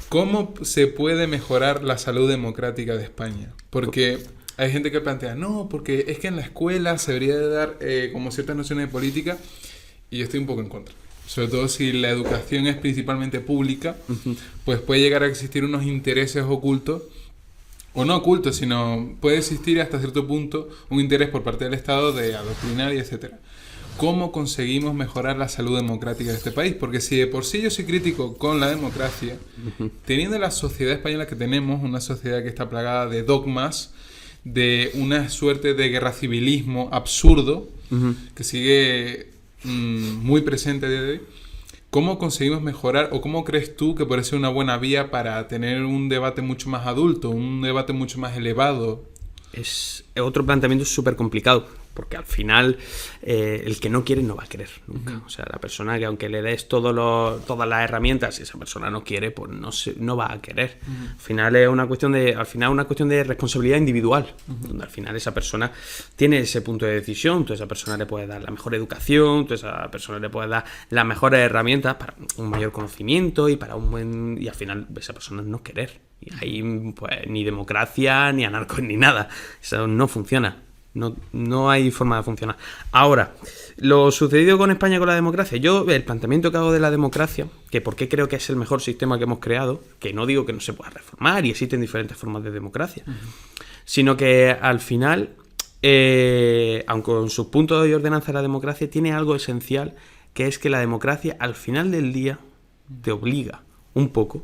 ¿Cómo se puede mejorar la salud democrática de España? Porque hay gente que plantea, no, porque es que en la escuela se debería de dar como ciertas nociones de política, y yo estoy un poco en contra. Sobre todo si la educación es principalmente pública, pues puede llegar a existir unos intereses ocultos, o no ocultos, sino puede existir hasta cierto punto un interés por parte del Estado de adoctrinar y etcétera. ¿Cómo conseguimos mejorar la salud democrática de este país? Porque si de por sí yo soy crítico con la democracia, teniendo la sociedad española que tenemos, una sociedad que está plagada de dogmas, de una suerte de guerra civilismo absurdo, que sigue muy presente a día de hoy, ¿cómo conseguimos mejorar, o cómo crees tú que puede ser una buena vía para tener un debate mucho más adulto, un debate mucho más elevado? Es otro planteamiento súper complicado, porque al final el que no quiere no va a querer nunca. O sea, la persona que aunque le des todas las herramientas, si esa persona no quiere, pues no va a querer. Al final es una cuestión de responsabilidad individual, donde al final esa persona tiene ese punto de decisión. Tú a esa persona le puedes dar la mejor educación, tú a esa persona le puedes dar las mejores herramientas para un mayor conocimiento y al final esa persona no querer. Y ahí pues ni democracia, ni anarcos, ni nada. Eso no funciona. No hay forma de funcionar. Ahora, lo sucedido con España con la democracia, el planteamiento que hago de la democracia, que por qué creo que es el mejor sistema que hemos creado, que no digo que no se pueda reformar y existen diferentes formas de democracia, sino que al final, aunque con sus puntos de ordenanza de la democracia, tiene algo esencial, que es que la democracia al final del día te obliga un poco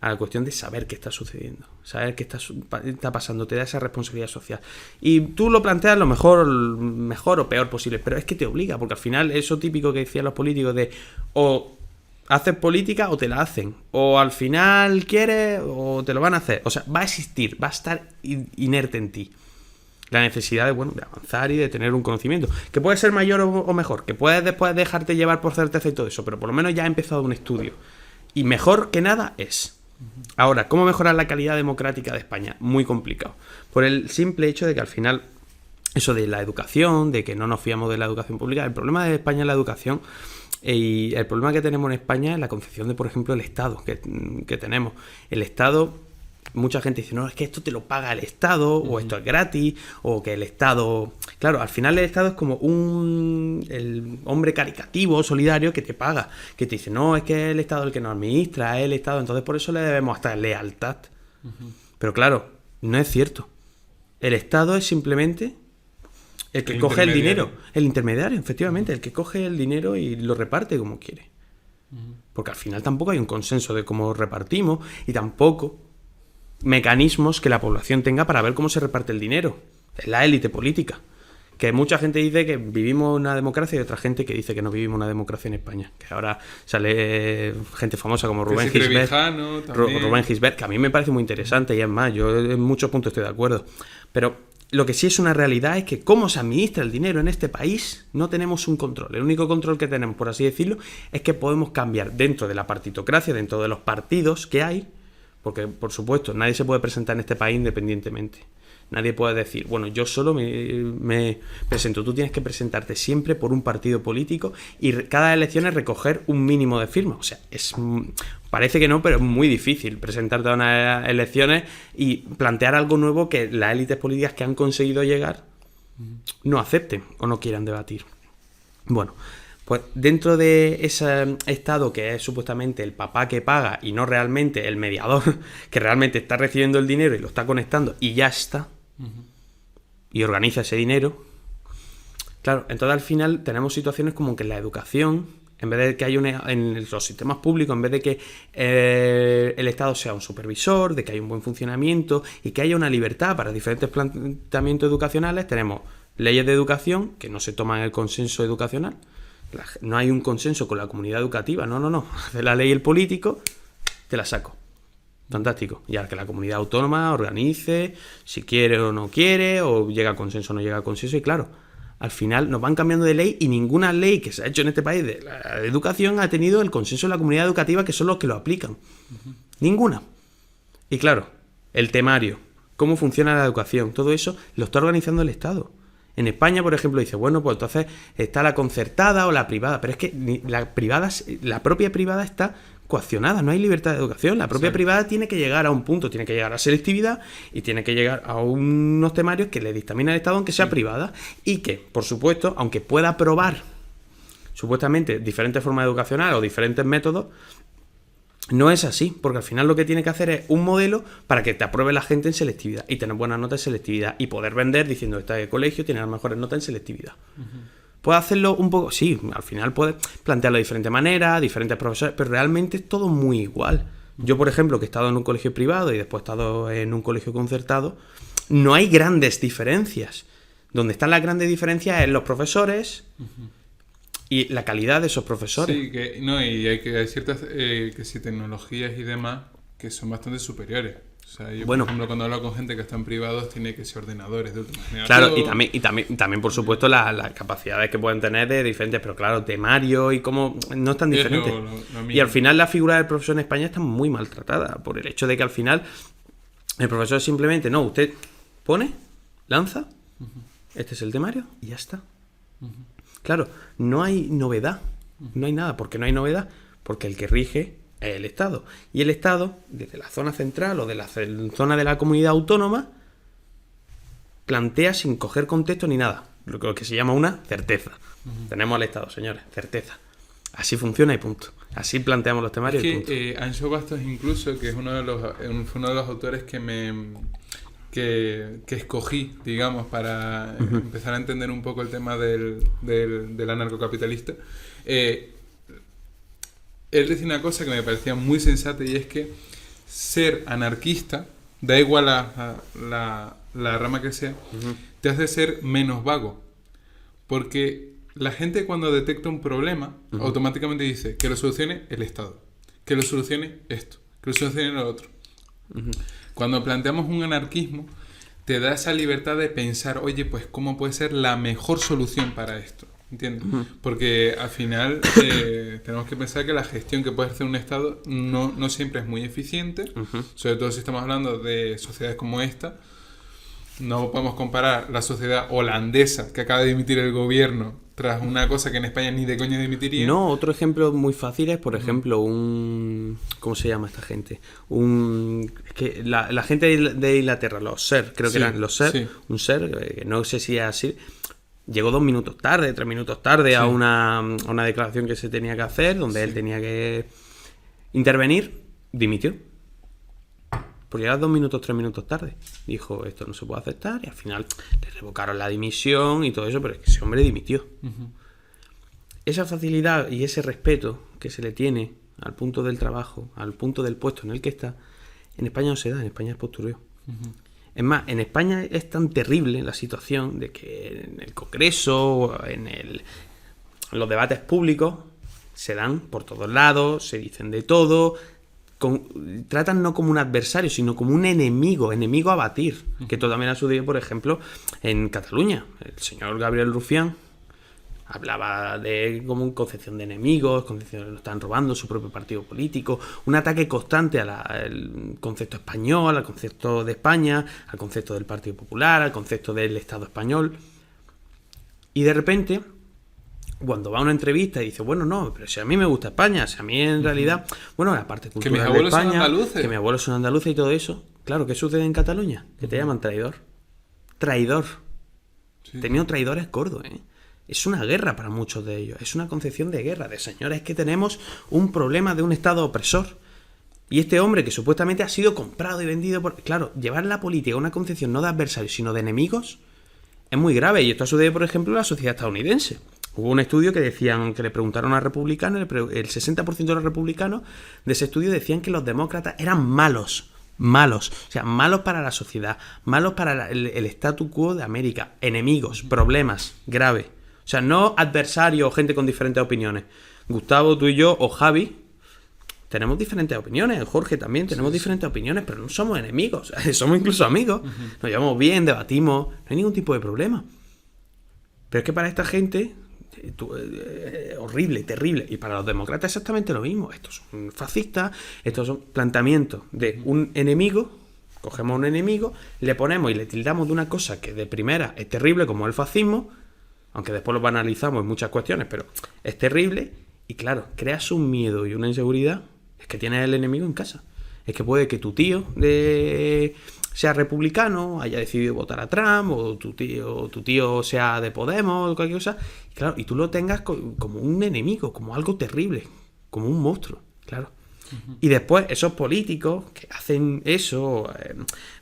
a la cuestión de saber qué está sucediendo, saber qué está pasando, te da esa responsabilidad social. Y tú lo planteas lo mejor o peor posible, pero es que te obliga, porque al final eso típico que decían los políticos de o haces política o te la hacen, o al final quieres o te lo van a hacer. O sea, va a existir, va a estar inerte en ti la necesidad de avanzar y de tener un conocimiento, que puede ser mayor o mejor, que puedes después dejarte llevar por certeza y todo eso, pero por lo menos ya ha empezado un estudio. Y mejor que nada es. Ahora, ¿cómo mejorar la calidad democrática de España? Muy complicado. Por el simple hecho de que al final, eso de la educación, de que no nos fiamos de la educación pública, el problema de España es la educación, y el problema que tenemos en España es la concepción de, por ejemplo, el Estado que tenemos. El Estado, mucha gente dice, no, es que esto te lo paga el Estado, o esto es gratis, o que el Estado... Claro, al final el Estado es como el hombre caricativo, solidario, que te paga, que te dice, no, es que es el Estado el que nos administra, es el Estado, entonces por eso le debemos hasta lealtad. Pero claro, no es cierto. El Estado es simplemente el que coge el dinero, el intermediario, efectivamente, el que coge el dinero y lo reparte como quiere. Porque al final tampoco hay un consenso de cómo repartimos y tampoco mecanismos que la población tenga para ver cómo se reparte el dinero. Es la élite política. Que mucha gente dice que vivimos una democracia y otra gente que dice que no vivimos una democracia en España. Que ahora sale gente famosa como Rubén Gisbert, que a mí me parece muy interesante y es más, yo en muchos puntos estoy de acuerdo. Pero lo que sí es una realidad es que cómo se administra el dinero en este país no tenemos un control. El único control que tenemos, por así decirlo, es que podemos cambiar dentro de la partitocracia, dentro de los partidos que hay, porque por supuesto nadie se puede presentar en este país independientemente. Nadie puede decir, bueno, yo solo me presento. Tú tienes que presentarte siempre por un partido político y cada elección es recoger un mínimo de firmas. O sea, parece que no, pero es muy difícil presentarte a unas elecciones y plantear algo nuevo que las élites políticas que han conseguido llegar no acepten o no quieran debatir. Bueno, pues dentro de ese Estado que es supuestamente el papá que paga y no realmente el mediador que realmente está recibiendo el dinero y lo está conectando y ya está, y organiza ese dinero, claro, entonces al final tenemos situaciones como que en la educación, en vez de que haya en los sistemas públicos, en vez de que el Estado sea un supervisor, de que haya un buen funcionamiento y que haya una libertad para diferentes planteamientos educacionales, tenemos leyes de educación que no se toman el consenso educacional. No hay un consenso con la comunidad educativa, no. Hace la ley el político, te la saco. Fantástico. Y ahora que la comunidad autónoma organice, si quiere o no quiere, o llega a consenso o no llega a consenso, y claro, al final nos van cambiando de ley y ninguna ley que se ha hecho en este país de la educación ha tenido el consenso de la comunidad educativa, que son los que lo aplican. Ninguna. Y claro, el temario, cómo funciona la educación, todo eso lo está organizando el Estado. En España, por ejemplo, dice, bueno, pues entonces está la concertada o la privada, pero es que la propia privada está coaccionada, no hay libertad de educación. La propia Exacto. privada tiene que llegar a un punto, tiene que llegar a selectividad y tiene que llegar a unos temarios que le dictamina el Estado aunque sea privada y que, por supuesto, aunque pueda aprobar supuestamente diferentes formas educacionales o diferentes métodos, no es así, porque al final lo que tiene que hacer es un modelo para que te apruebe la gente en selectividad y tener buenas notas en selectividad y poder vender diciendo que este colegio tiene las mejores notas en selectividad. Puede hacerlo un poco, sí, al final puede plantearlo de diferente manera, diferentes profesores, pero realmente es todo muy igual. Yo, por ejemplo, que he estado en un colegio privado y después he estado en un colegio concertado, no hay grandes diferencias. Donde están las grandes diferencias es los profesores y la calidad de esos profesores. Sí, y hay ciertas que sí, tecnologías y demás que son bastante superiores. O sea, yo, Bueno. por ejemplo, cuando hablo con gente que está en privados, tiene que ser ordenadores de última generación. Claro, y también por supuesto, las capacidades que pueden tener de diferentes, pero claro, temario y cómo no es tan Es diferente. lo mismo. Y al final la figura del profesor en España está muy maltratada por el hecho de que al final el profesor simplemente, no, usted pone, lanza, este es el temario y ya está. Claro, no hay novedad, no hay nada. ¿Por qué no hay novedad? Porque el que rige es el Estado. Y el Estado, desde la zona central o de la zona de la comunidad autónoma, plantea sin coger contexto ni nada. Lo que se llama una certeza. Tenemos al Estado, señores, certeza. Así funciona y punto. Así planteamos los temarios y punto. Anxo Bastos incluso, que es uno de los autores que escogí, digamos, para empezar a entender un poco el tema del anarcocapitalista, él decía una cosa que me parecía muy sensata y es que ser anarquista, da igual la rama que sea, te hace ser menos vago. Porque la gente cuando detecta un problema, automáticamente dice que lo solucione el Estado, que lo solucione esto, que lo solucione lo otro. Cuando planteamos un anarquismo, te da esa libertad de pensar, oye, pues ¿cómo puede ser la mejor solución para esto? ¿Entiendes? Porque al final tenemos que pensar que la gestión que puede hacer un Estado no siempre es muy eficiente, sobre todo si estamos hablando de sociedades como esta. No podemos comparar la sociedad holandesa que acaba de dimitir el gobierno tras una cosa que en España ni de coña dimitiría. No, otro ejemplo muy fácil es, por ejemplo, ¿cómo se llama esta gente? Que la gente de Inglaterra, los SER, creo que eran los SER, sí. un SER, no sé si es así, llegó 2 minutos tarde, 3 minutos tarde a una declaración que se tenía que hacer, donde él tenía que intervenir, dimitió. Por llegar 2 minutos, 3 minutos tarde. Dijo, esto no se puede aceptar, y al final le revocaron la dimisión y todo eso, pero es que ese hombre dimitió. Esa facilidad y ese respeto que se le tiene al punto del trabajo, al punto del puesto en el que está, en España no se da, en España es postureo. Es más, en España es tan terrible la situación de que en el Congreso, en los debates públicos, se dan por todos lados, se dicen de todo, tratan no como un adversario, sino como un enemigo a batir. Que esto también ha sucedido, por ejemplo, en Cataluña. El señor Gabriel Rufián hablaba de como concepción de enemigos, concepción de que lo están robando su propio partido político, un ataque constante al concepto español, al concepto de España, al concepto del Partido Popular, al concepto del Estado español. Y de repente, cuando va a una entrevista y dice, bueno, no, pero si a mí me gusta España, si a mí en realidad, bueno, la parte cultural mis abuelos de España, son andaluces. que mis abuelos son andaluces y todo eso. Claro, ¿qué sucede en Cataluña? Que te llaman traidor. Traidor. Sí. He tenido traidores gordos, ¿eh? Es una guerra para muchos de ellos. Es una concepción de guerra, de señores, que tenemos un problema de un Estado opresor. Y este hombre que supuestamente ha sido comprado y vendido por... Claro, llevar la política a una concepción no de adversarios, sino de enemigos, es muy grave. Y esto ha sucedido, por ejemplo, en la sociedad estadounidense. Hubo un estudio que decían, que le preguntaron a republicanos, el 60% de los republicanos de ese estudio decían que los demócratas eran malos. Malos, o sea, malos para la sociedad, malos para el statu quo de América, enemigos, problemas, grave. O sea, no adversarios o gente con diferentes opiniones. Gustavo, tú y yo, o Javi, tenemos diferentes opiniones. Jorge también tenemos diferentes opiniones, pero no somos enemigos. Somos incluso amigos. Nos llevamos bien, debatimos. No hay ningún tipo de problema. Pero es que para esta gente, horrible, terrible. Y para los demócratas exactamente lo mismo. Estos son fascistas, estos son planteamientos de un enemigo. Cogemos un enemigo, le ponemos y le tildamos de una cosa que de primera es terrible, como el fascismo, aunque después lo banalizamos en muchas cuestiones, pero es terrible. Y claro, creas un miedo y una inseguridad Es que tienes el enemigo en casa. Es que puede que tu tío sea republicano, haya decidido votar a Trump, o tu tío sea de Podemos, o cualquier cosa, y claro, y tú lo tengas como un enemigo, como algo terrible, como un monstruo, claro. Y después esos políticos que hacen eso,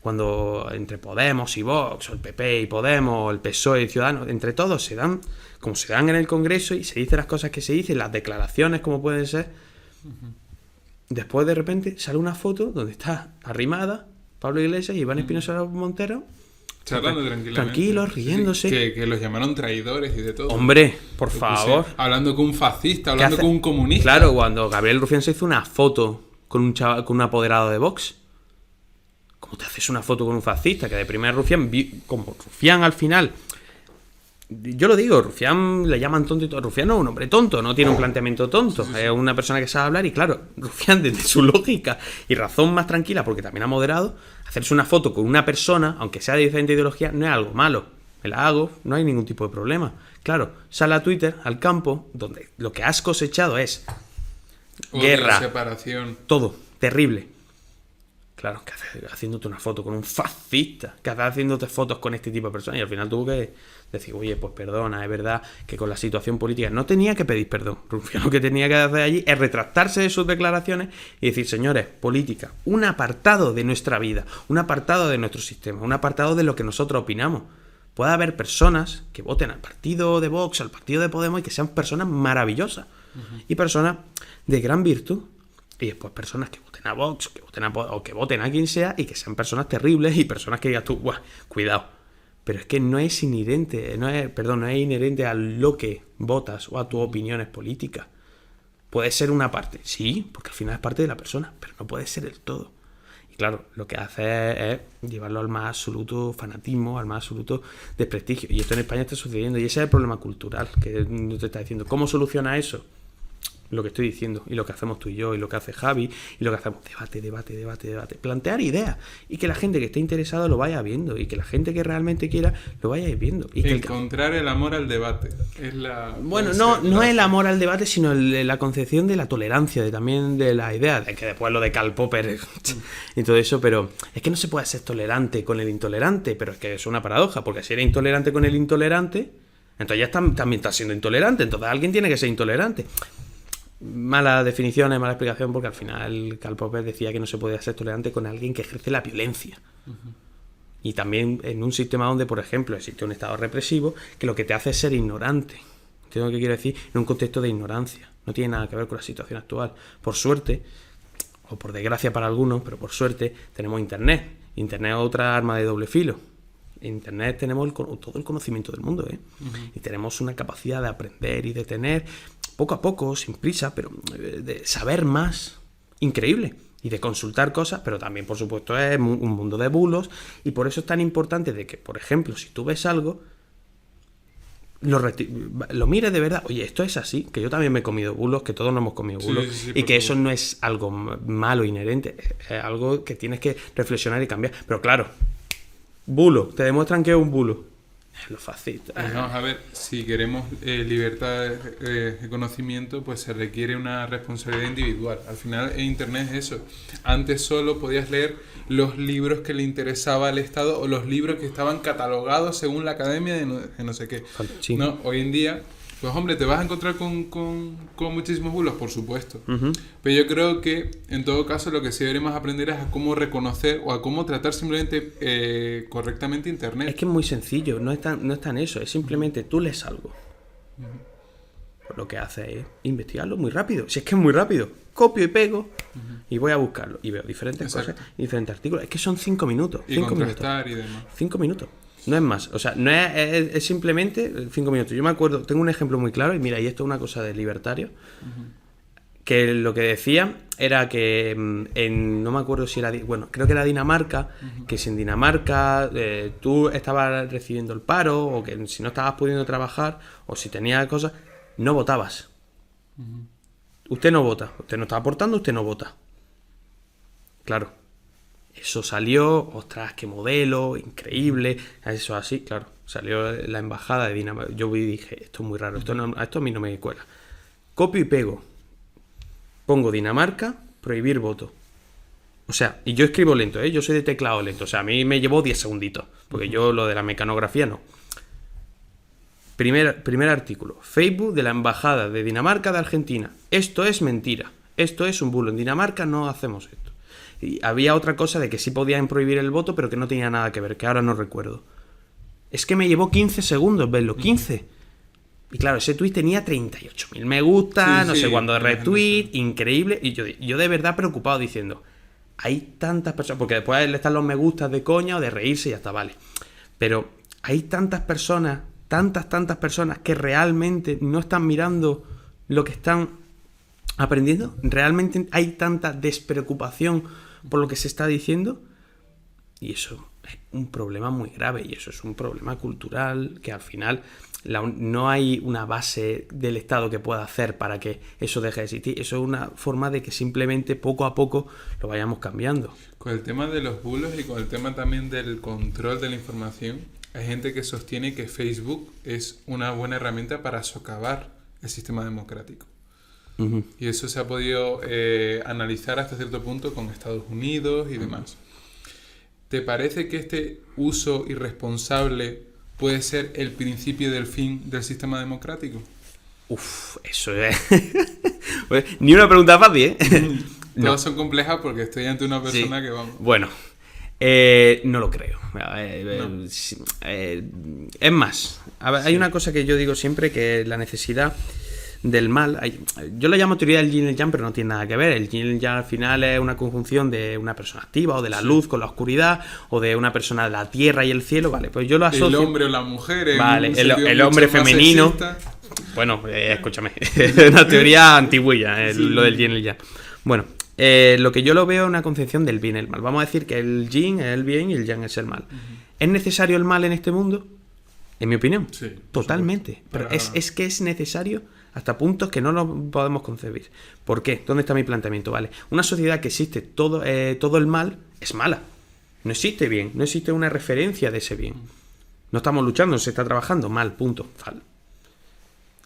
cuando entre Podemos y Vox, o el PP y Podemos, o el PSOE y Ciudadanos, entre todos se dan, como se dan en el Congreso y se dicen las cosas que se dicen, las declaraciones como pueden ser, después de repente sale una foto donde está arrimada Pablo Iglesias y Iván Espinosa Montero charlando tranquilamente. Tranquilos, riéndose. Sí, que los llamaron traidores y de todo. Hombre, por favor. Hablando con un fascista, hablando con un comunista. Claro, cuando Gabriel Rufián se hizo una foto con un chaval, con un apoderado de Vox. ¿Cómo te haces una foto con un fascista? Que de primer Rufián, como Rufián al final... Yo lo digo, Rufián le llaman tonto y todo. Rufián no es un hombre tonto, no tiene un planteamiento tonto. Es una persona que sabe hablar y claro, Rufián desde su lógica y razón más tranquila, porque también ha moderado, hacerse una foto con una persona, aunque sea de diferente ideología, no es algo malo. Me la hago, no hay ningún tipo de problema. Claro, sale a Twitter, al campo, donde lo que has cosechado es guerra, separación, todo, terrible. Claro, que haces haciéndote una foto con un fascista, que haces haciéndote fotos con este tipo de personas y al final tuvo que decir, oye, pues perdona, es verdad que con la situación política no tenía que pedir perdón. Rufián lo que tenía que hacer allí es retractarse de sus declaraciones y decir, señores, política, un apartado de nuestra vida, un apartado de nuestro sistema, un apartado de lo que nosotros opinamos. Puede haber personas que voten al partido de Vox, al partido de Podemos y que sean personas maravillosas y personas de gran virtud. Y después personas que voten a Vox, que voten o que voten a quien sea y que sean personas terribles y personas que digas tú, ¡buah! Cuidado. Pero es que no es inherente a lo que votas o a tus opiniones políticas. Puede ser una parte, sí, porque al final es parte de la persona, pero no puede ser el todo. Y claro, lo que hace es llevarlo al más absoluto fanatismo, al más absoluto desprestigio. Y esto en España está sucediendo y ese es el problema cultural que te está diciendo. ¿Cómo soluciona eso? Lo que estoy diciendo, y lo que hacemos tú y yo, y lo que hace Javi, y lo que hacemos, debate, plantear ideas, y que la gente que esté interesada lo vaya viendo, y que la gente que realmente quiera lo vaya viendo. Y encontrar el amor al debate es la... Bueno, no el amor al debate, sino la concepción de la tolerancia, también de la idea, de que después lo de Karl Popper y todo eso, pero es que no se puede ser tolerante con el intolerante, pero es que es una paradoja, porque si eres intolerante con el intolerante, entonces ya también estás siendo intolerante, entonces alguien tiene que ser intolerante. Mala definición, mala explicación, porque al final Karl Popper decía que no se podía ser tolerante con alguien que ejerce la violencia. Y también en un sistema donde, por ejemplo, existe un estado represivo que lo que te hace es ser ignorante. ¿Entiendes lo que quiero decir? En un contexto de ignorancia. No tiene nada que ver con la situación actual. Por suerte, o por desgracia para algunos, pero por suerte, tenemos Internet. Internet es otra arma de doble filo. En Internet tenemos todo el conocimiento del mundo, y tenemos una capacidad de aprender y de tener... poco a poco, sin prisa, pero de saber más, increíble, y de consultar cosas, pero también, por supuesto, es un mundo de bulos, y por eso es tan importante de que, por ejemplo, si tú ves algo, lo mires de verdad, oye, esto es así, que yo también me he comido bulos, que todos nos hemos comido bulos, y que eso no es algo malo, inherente, es algo que tienes que reflexionar y cambiar, pero claro, bulo, te demuestran que es un bulo. Lo fascista. Vamos a ver, si queremos libertad de conocimiento, pues se requiere una responsabilidad individual. Al final, en Internet es eso. Antes solo podías leer los libros que le interesaba al Estado o los libros que estaban catalogados según la academia de no sé qué. Sí. No, hoy en día, pues hombre, te vas a encontrar con muchísimos bulos, por supuesto. Pero yo creo que, en todo caso, lo que sí deberíamos aprender es a cómo reconocer o a cómo tratar simplemente correctamente Internet. Es que es muy sencillo, no es tan eso, es simplemente tú lees algo. Pues lo que haces es investigarlo muy rápido. Si es que es muy rápido, copio y pego y voy a buscarlo. Y veo diferentes cosas, diferentes artículos. Es que son 5 minutos. Y contrastar y demás. 5 minutos. No es más, o sea, no es simplemente 5 minutos. Yo me acuerdo, tengo un ejemplo muy claro, y mira, y esto es una cosa de libertario, que lo que decía era que no me acuerdo si era, bueno, creo que era Dinamarca, que si en Dinamarca tú estabas recibiendo el paro, o que si no estabas pudiendo trabajar, o si tenías cosas, no votabas. Usted no vota, usted no está aportando, usted no vota. Claro. Eso salió, ostras, qué modelo, increíble, eso así, claro, salió la embajada de Dinamarca, yo vi y dije, esto es muy raro, esto a mí no me cuela. Copio y pego, pongo Dinamarca, prohibir voto. O sea, y yo escribo lento, yo soy de teclado lento. O sea, a mí me llevó 10 segunditos, porque yo lo de la mecanografía no. Primer artículo. Facebook de la Embajada de Dinamarca de Argentina. Esto es mentira. Esto es un bulo. En Dinamarca no hacemos esto. Y había otra cosa de que sí podían prohibir el voto, pero que no tenía nada que ver, que ahora no recuerdo. Es que me llevó 15 segundos verlo, 15. Y claro, ese tweet tenía 38.000 me gusta, no sé cuándo de retweet, increíble. Y yo de verdad preocupado diciendo, hay tantas personas, porque después le están los me gustas de coña o de reírse y ya está, vale. Pero hay tantas personas, tantas personas que realmente no están mirando lo que están aprendiendo. Realmente hay tanta despreocupación por lo que se está diciendo. Y eso es un problema muy grave, y eso es un problema cultural que al final no hay una base del Estado que pueda hacer para que eso deje de existir. Eso es una forma de que simplemente poco a poco lo vayamos cambiando. Con el tema de los bulos y con el tema también del control de la información, hay gente que sostiene que Facebook es una buena herramienta para socavar el sistema democrático. Uh-huh. Y eso se ha podido analizar hasta cierto punto con Estados Unidos y demás. ¿Te parece que este uso irresponsable puede ser el principio del fin del sistema democrático? Eso es... Ni una pregunta fácil, ¿eh? Todas son complejas porque estoy ante una persona que vamos... Bueno, no lo creo. No. Es más, hay una cosa que yo digo siempre, que la necesidad del mal, yo la llamo teoría del yin y el yang, pero no tiene nada que ver. El yin y el yang al final es una conjunción de una persona activa, o de la luz con la oscuridad, o de una persona de la tierra y el cielo, vale, pues yo lo asocio. El hombre o la mujer, vale, el hombre femenino. Bueno, escúchame, una teoría antiguilla, lo del yin y el yang. Bueno, lo que yo lo veo es una concepción del bien y el mal. Vamos a decir que el yin es el bien y el yang es el mal. Uh-huh. ¿Es necesario el mal en este mundo? En mi opinión, sí, totalmente. Pero es que es necesario hasta puntos que no lo podemos concebir. ¿Por qué? ¿Dónde está mi planteamiento? Vale, una sociedad que existe todo el mal es mala. No existe bien, no existe una referencia de ese bien. No estamos luchando, se está trabajando mal, punto.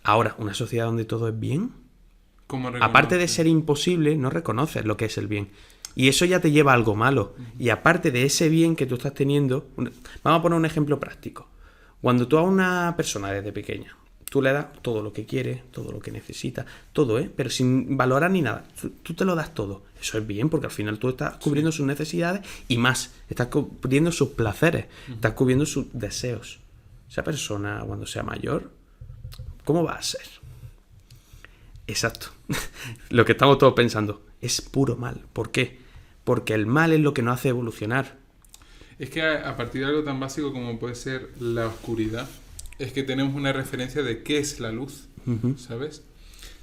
Ahora, una sociedad donde todo es bien, aparte de ser imposible, no reconoces lo que es el bien. Y eso ya te lleva a algo malo. Y aparte de ese bien que tú estás teniendo, vamos a poner un ejemplo práctico. Cuando tú a una persona desde pequeña, tú le das todo lo que quiere, todo lo que necesita, todo, pero sin valorar ni nada. Tú te lo das todo. Eso es bien, porque al final tú estás cubriendo sus necesidades y más. Estás cubriendo sus placeres, estás cubriendo sus deseos. Esa persona, cuando sea mayor, ¿cómo va a ser? Exacto. Lo que estamos todos pensando. Es puro mal. ¿Por qué? Porque el mal es lo que nos hace evolucionar. Es que a partir de algo tan básico como puede ser la oscuridad, es que tenemos una referencia de qué es la luz, uh-huh. ¿Sabes?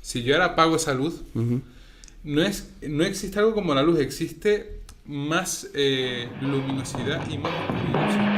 Si yo ahora apago esa luz, uh-huh. no existe algo como la luz, existe más luminosidad y más oscuridad.